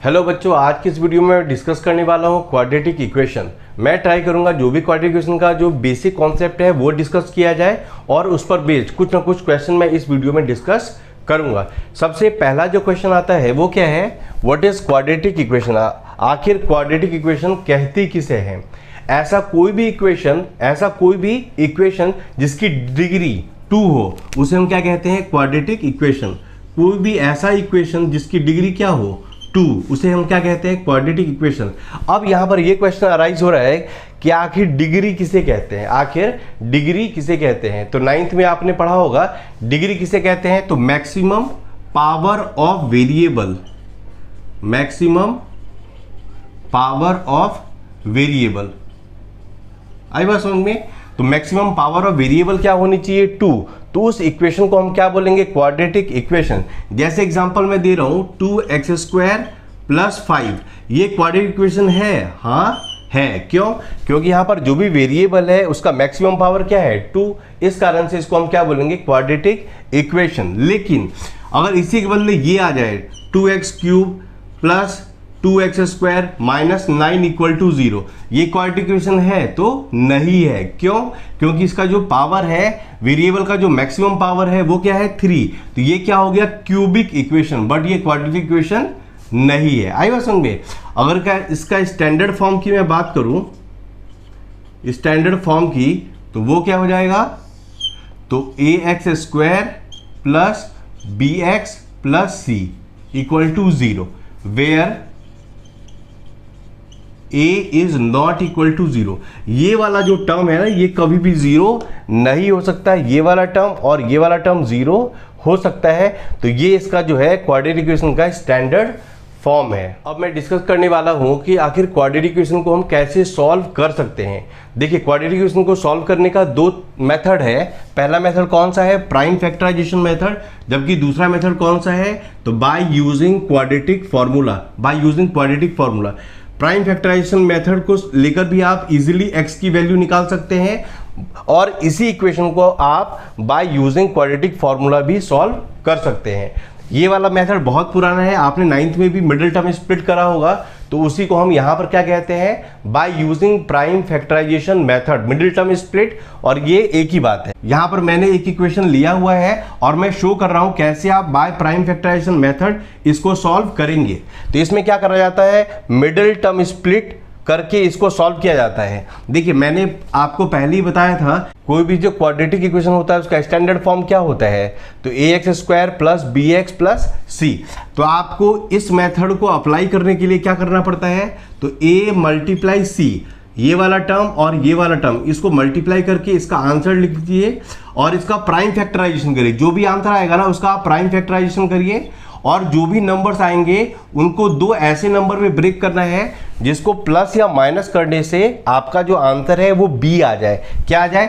Hello बच्चों, आज की इस वीडियो में डिस्कस करने वाला हूँ क्वाड्रेटिक इक्वेशन। मैं ट्राई करूंगा जो भी क्वाड्रेटिक इक्वेशन का जो बेसिक कॉन्सेप्ट है वो डिस्कस किया जाए और उस पर बेस्ड कुछ ना कुछ क्वेश्चन मैं इस वीडियो में डिस्कस करूंगा। सबसे पहला जो क्वेश्चन आता है वो क्या है, व्हाट इज क्वाड्रेटिक इक्वेशन। आखिर क्वाड्रेटिक इक्वेशन कहती किसे है। ऐसा कोई भी इक्वेशन जिसकी डिग्री 2 हो उसे हम क्या कहते हैं, क्वाड्रेटिक इक्वेशन। कोई भी ऐसा इक्वेशन जिसकी डिग्री क्या हो, 2, उसे हम क्या कहते हैं, क्वाड्रेटिक इक्वेशन। अब यहां पर ये क्वेश्चन अराइज हो रहा है कि आखिर डिग्री किसे कहते हैं। तो 9th में आपने पढ़ा होगा डिग्री किसे कहते हैं, तो मैक्सिमम पावर ऑफ वेरिएबल। आई बात समझ में। तो मैक्सिमम पावर ऑफ वेरिएबल क्या होनी चाहिए, 2। तो उस इक्वेशन को हम क्या बोलेंगे, क्वाड्रेटिक इक्वेशन। जैसे एग्जांपल मैं दे रहा हूं 2x² + 5, ये क्वाड्रेटिक इक्वेशन है, हाँ है। क्यों? क्योंकि यहां पर जो भी वेरिएबल है उसका मैक्सिमम पावर क्या है, 2। इस कारण से इसको हम क्या बोलेंगे, क्वाड्रेटिक इक्वेशन। लेकिन अगर इसी के बदले ये आ जाए 2x³ + 2x² - 9 = 0, ये क्वाड्रेटिक इक्वेशन है तो नहीं है। क्यों? क्योंकि इसका जो पावर है, वेरिएबल का जो मैक्सिमम पावर है वो क्या है, 3। तो ये क्या हो गया, क्यूबिक इक्वेशन, बट ये क्वाड्रेटिक इक्वेशन नहीं है। आई बात समझ में। अगर क्या इसका स्टैंडर्ड फॉर्म की मैं बात करूं, स्टैंडर्ड फॉर्म की, तो वो क्या हो जाएगा, तो ax² + bx + c = 0, where a is not equal to 0। ये वाला जो टर्म है ना, ये कभी भी 0 नहीं हो सकता है। ये वाला टर्म और ये वाला टर्म 0 हो सकता है। तो ये इसका जो है क्वाड्रेटिक इक्वेशन का स्टैंडर्ड फॉर्म है। अब मैं डिस्कस करने वाला हूं कि आखिर क्वाड्रेटिक इक्वेशन को हम कैसे सॉल्व कर सकते हैं। देखिए, क्वाड्रेटिक इक्वेशन को सॉल्व करने का 2 मेथड है। पहला मेथड कौन सा है, प्राइम फैक्टराइजेशन मेथड, जबकि दूसरा मेथड कौन सा है, तो by using quadratic formula. Prime factorisation method को लेकर भी आप इजीली x की वैल्यू निकाल सकते हैं और इसी इक्वेशन को आप बाय यूजिंग क्वाड्रेटिक फॉर्मूला भी सॉल्व कर सकते हैं। ये वाला मेथड बहुत पुराना है, आपने 9th में भी मिडिल टर्म स्प्लिट करा होगा, तो उसी को हम यहां पर क्या कहते हैं, by using prime factorisation method, middle term split. और ये एक ही बात है। यहां पर मैंने एक इक्वेशन लिया हुआ है और मैं शो कर रहा हूं कैसे आप बाय प्राइम फैक्टराइजेशन मेथड इसको सॉल्व करेंगे। तो इसमें क्या करा जाता है, मिडिल टर्म स्प्लिट करके इसको सॉल्व किया जाता है। देखिए, मैंने आपको पहले ही बताया था, कोई भी जो क्वाड्रेटिक इक्वेशन होता है उसका स्टैंडर्ड फॉर्म क्या होता है, तो ax² + bx + c। तो आपको इस मेथड को अप्लाई करने के लिए क्या करना पड़ता है, तो a × c, ये वाला टर्म और ये वाला टर्म, इसको मल्टीप्लाई करके इसका आंसर लिख दीजिए और इसका प्राइम फैक्टराइजेशन करिए। जो भी आंसर आएगा ना उसका आप प्राइम फैक्टराइजेशन करिए और जो भी नंबर्स आएंगे उनको 2 ऐसे नंबर में ब्रेक करना है जिसको प्लस या माइनस करने से आपका जो आंसर है वो b आ जाए। क्या आ जाए,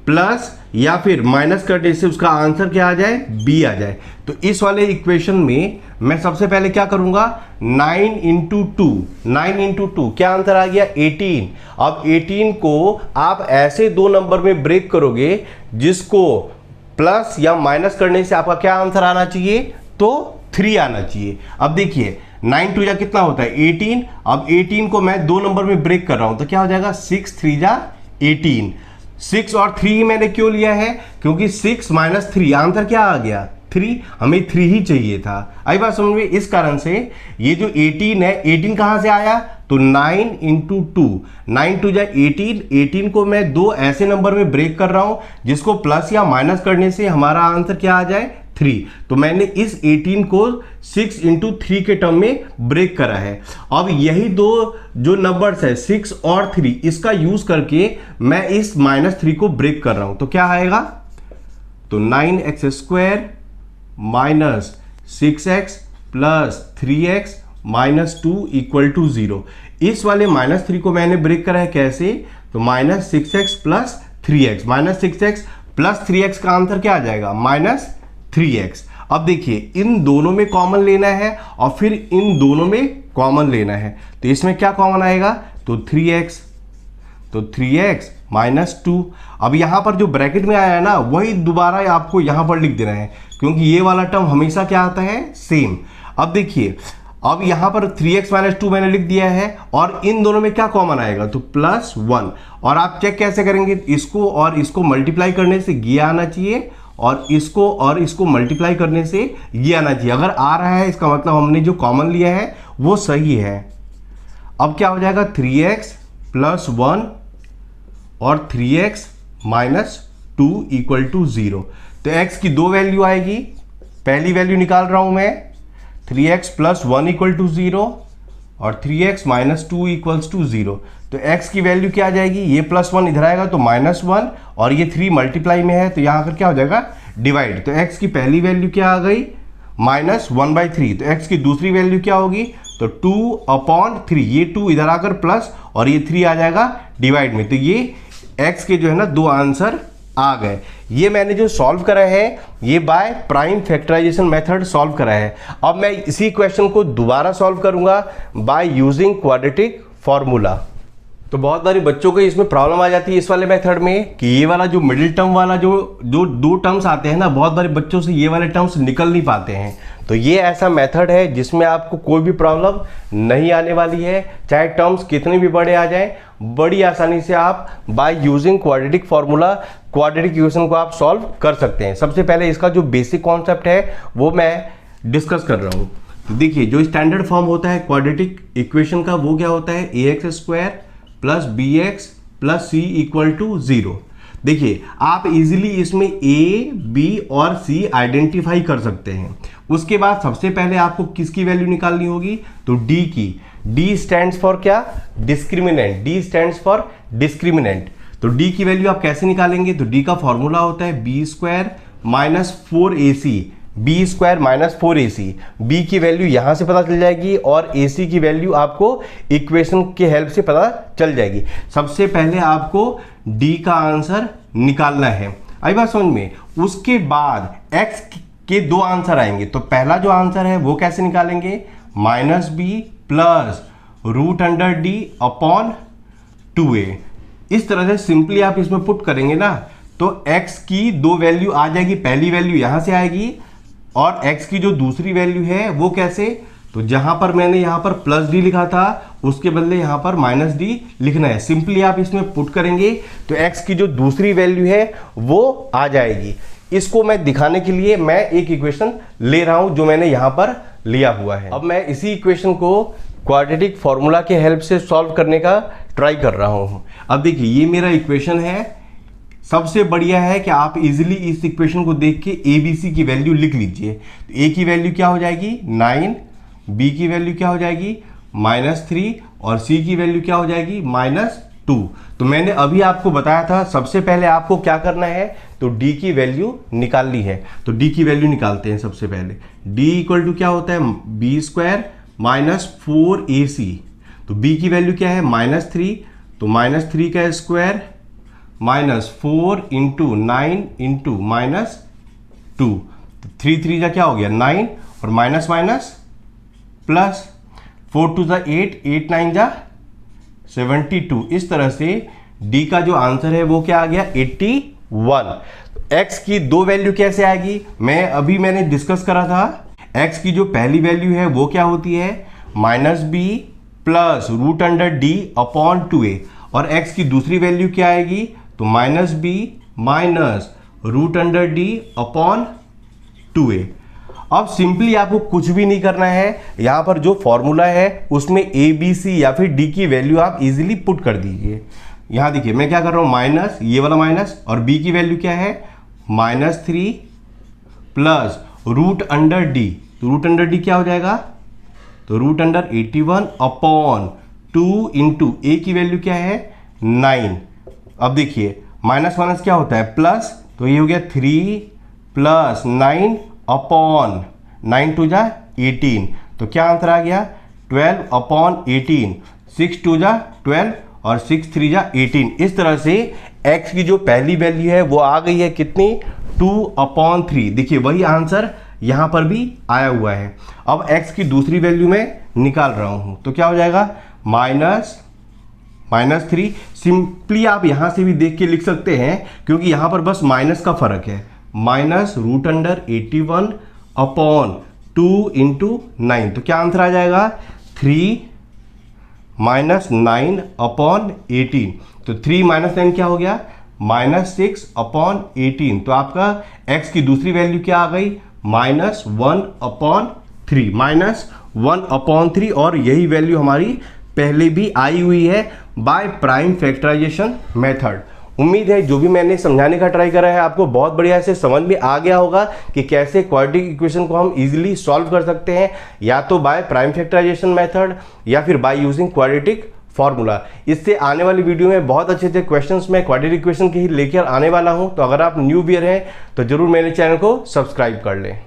प्लस या फिर माइनस करने से उसका आंसर क्या आ जाए, b आ जाए। तो इस वाले इक्वेशन में मैं सबसे पहले क्या करूंगा, 9 × 2 क्या आंसर आ गया, 18। अब 18 को आप ऐसे 2 नंबर में ब्रेक करोगे जिसको प्लस या माइनस करने से आपका क्या आंसर आना चाहिए, तो 3 आना चाहिए। अब देखिए 9 × 2 कितना होता है, 18। अब 18 को मैं 2 नंबर में ब्रेक कर रहा हूं तो क्या हो जाएगा, 6 × 3 = 18। 6 और 3 मैंने क्यों लिया है, क्योंकि 6 - 3 आंसर क्या आ गया, 3। हमें 3 ही चाहिए था। आई बात समझ में। इस कारण से ये जो 18 है, 18 कहां से आया, तो 9 × 2, 9 × 2 = 18। 18 को मैं 2 ऐसे नंबर में ब्रेक कर रहा हूं जिसको प्लस या माइनस करने से हमारा आंसर क्या आ जाए, 3। तो मैंने इस 18 को 6 × 3 के टर्म में ब्रेक करा है। अब यही 2 जो नंबर्स है 6 और 3, इसका यूज करके मैं इस -3 को ब्रेक कर रहा हूं। तो क्या आएगा, तो 9x² - 6x + 3x - 2 = 0। इस वाले -3 को मैंने ब्रेक करा है कैसे, तो -6x + 3x, -6x + 3x का आंसर क्या आ जाएगा, -3x। अब देखिए, इन दोनों में कॉमन लेना है और फिर इन दोनों में कॉमन लेना है। तो इसमें क्या कॉमन आएगा, तो 3x, तो 3x - 2। अब यहां पर जो ब्रैकेट में आया है ना, वही दोबारा आपको यहां पर लिख देना है, क्योंकि ये वाला टर्म हमेशा क्या आता है, सेम। अब देखिए, अब यहां पर 3x माइनस 2 मैंने लिख दिया है और इन दोनों में क्या कॉमन आएगा, तो +1। और आप चेक कैसे करेंगे, इसको और इसको मल्टीप्लाई करने से ये आना चाहिए और इसको मल्टीप्लाई करने से ये आना चाहिए। अगर आ रहा है इसका मतलब हमने जो कॉमन लिया है वो सही है। अब क्या हो जाएगा, 3x + 1 और 3x माइनस 2 = 0। तो x की दो वैल्यू आएगी, पहली वैल्यू निकाल रहा हूं मैं, 3x + 1 = 0 और 3x माइनस 2 = 0। तो x की वैल्यू क्या आ जाएगी, ये +1 इधर आएगा तो -1 और ये 3 मल्टीप्लाई में है तो यहाँ आकर क्या हो जाएगा, डिवाइड। तो x की पहली वैल्यू क्या आ गई, -1/3। तो x की दूसरी वैल्यू क्या होगी, तो 2/3। ये 2 इधर आकर प्लस और ये 3 आ जाएगा डिवाइड में। तो ये x के जो है ना दो आंसर आ गए। ये मैंने जो सॉल्व करा है ये by prime factorisation method solve करा है। अब मैं इसी क्वेश्चन को दोबारा सॉल्व करूंगा बाय यूजिंग क्वाड्रेटिक फॉर्मूला। तो बहुत सारे बच्चों को इसमें प्रॉब्लम आ जाती है इस वाले मेथड में कि ये वाला जो मिडिल टर्म वाला जो दो टर्म्स आते हैं ना, बहुत बारे बच्चों से ये वाले टर्म्स निकल नहीं पाते हैं। तो ये ऐसा मेथड है जिसमें आपको कोई भी प्रॉब्लम नहीं आने वाली है, चाहे टर्म्स कितने भी बड़े आ जाएं, बड़ी आसानी से आप bye using quadratic formula quadratic equation को आप सॉल्व कर सकते हैं। सबसे पहले इसका जो बेसिक कॉन्सेप्ट है वो मैं डिस्कस कर रहा हूँ। तो देखिए, जो स्टैंडर्ड फॉर्म होता है क्वाड्रेटिक इक्वेशन का वो क्या होता है, ax² + bx + c = 0। देखिए, आप इजीली इसमें a, b और c आइडेंटिफाई कर सकते हैं। उसके बाद सबसे पहले आपको किसकी वैल्यू निकालनी होगी, तो d की। d स्टैंड्स फॉर क्या, discriminant. d stands for discriminant. तो d की वैल्यू आप कैसे निकालेंगे, तो d का फॉर्मूला होता है b² - 4ac। b² - 4ac। b की वैल्यू यहां से पता चल जाएगी और ac की वैल्यू आपको इक्वेशन के हेल्प से पता चल जाएगी। सबसे पहले आपको d का आंसर निकालना है, आई बात समझ में। उसके बाद x के दो आंसर आएंगे। तो पहला जो आंसर है वो कैसे निकालेंगे, -b + √d/2a। इस तरह से सिंपली आप इसमें पुट करेंगे ना तो x की दो वैल्यू आ जाएगी। पहली वैल्यू यहां से आएगी और x की जो दूसरी वैल्यू है वो कैसे, तो जहां पर मैंने यहां पर +d लिखा था उसके बदले यहां पर -d लिखना है। सिंपली आप इसमें पुट करेंगे तो x की जो दूसरी वैल्यू है वो आ जाएगी। इसको मैं दिखाने के लिए मैं एक इक्वेशन ले रहा हूं जो मैंने यहां पर लिया हुआ है। अब मैं इसी इक्वेशन को क्वाड्रेटिक फॉर्मूला के हेल्प से सॉल्व करने का ट्राई कर रहा हूं। अब देखिए, ये मेरा इक्वेशन है। सबसे बढ़िया है कि आप इजीली इस इक्वेशन को देख के ए बी सी की वैल्यू लिख लीजिए। तो ए की वैल्यू क्या हो जाएगी, 9, बी की वैल्यू क्या हो जाएगी, -3 और सी की वैल्यू क्या हो जाएगी, -2। तो मैंने अभी आपको बताया था सबसे पहले आपको क्या करना है, तो डी की वैल्यू निकालनी है। तो डी की वैल्यू निकालते हैं सबसे पहले। डी = क्या होता है, b² - 4ac। तो b की वैल्यू क्या है, -3। तो -3 का स्क्वायर -4 × 9 × -2। 3 3 का क्या हो गया, 9 और माइनस माइनस प्लस, 4 2 जा 8, 8 9 जा 72। इस तरह से डी का जो आंसर है वो क्या आ गया, 81। एक्स की दो वैल्यू कैसे आएगी, मैंने डिस्कस करा था। एक्स की जो पहली वैल्यू है वो क्या होती है, -b + √d/2a। और x की दूसरी वैल्यू क्या आएगी, तो -b - √d/2a। अब सिंपली आपको कुछ भी नहीं करना है, यहां पर जो फॉर्मूला है उसमें a b c या फिर d की वैल्यू आप इजीली पुट कर दीजिए। यहां देखिए मैं क्या कर रहा हूं, माइनस, ये वाला माइनस, और b की वैल्यू क्या है, -3 + √d। तो √d क्या हो जाएगा, तो √81/2 × a की वैल्यू क्या है, 9। अब देखिए माइनस माइनस क्या होता है, प्लस, तो ये हो गया 3 + 9/9 2 जा 18। तो क्या आंसर आ गया, 12/18। 6 2 जा 12 और 6 3 जा 18। इस तरह से x की जो पहली वैल्यू है वो आ गई है कितनी, 2/3। देखिए वही आंसर यहां पर भी आया हुआ है। अब x की दूसरी वैल्यू में निकाल रहा हूं, तो क्या हो जाएगा, -3। सिंपली आप यहां से भी देख के लिख सकते हैं क्योंकि यहां पर बस माइनस का फर्क है, -√81/2 2 इंटू 9, तो क्या आंसर आ जाएगा 3 माइनस 9 अपॉन 18, तो 3 माइनस 9 क्या हो गया -6 अपॉन 18, तो आपका x की दूसरी वैल्यू क्या आ गई -1 अपॉन 3, -1 अपॉन 3, और यही वैल्यू हमारी पहले भी आई हुई है बाय प्राइम फैक्टराइजेशन मेथड। उम्मीद है जो भी मैंने समझाने का ट्राई करा है आपको बहुत बढ़िया से समझ में आ गया होगा कि कैसे क्वाड्रेटिक इक्वेशन को हम इजीली सॉल्व कर सकते हैं, या तो बाय प्राइम फैक्टराइजेशन मेथड या फिर बाय यूजिंग क्वाड्रेटिक फॉर्मूला। इससे आने वाली वीडियो में बहुत अच्छे अच्छे क्वेश्चंस मैं क्वाड्रेटिक इक्वेशन के ही लेकर आने वाला हूं, तो अगर आप न्यू व्यूअर हैं तो जरूर मेरे चैनल को सब्सक्राइब कर लें।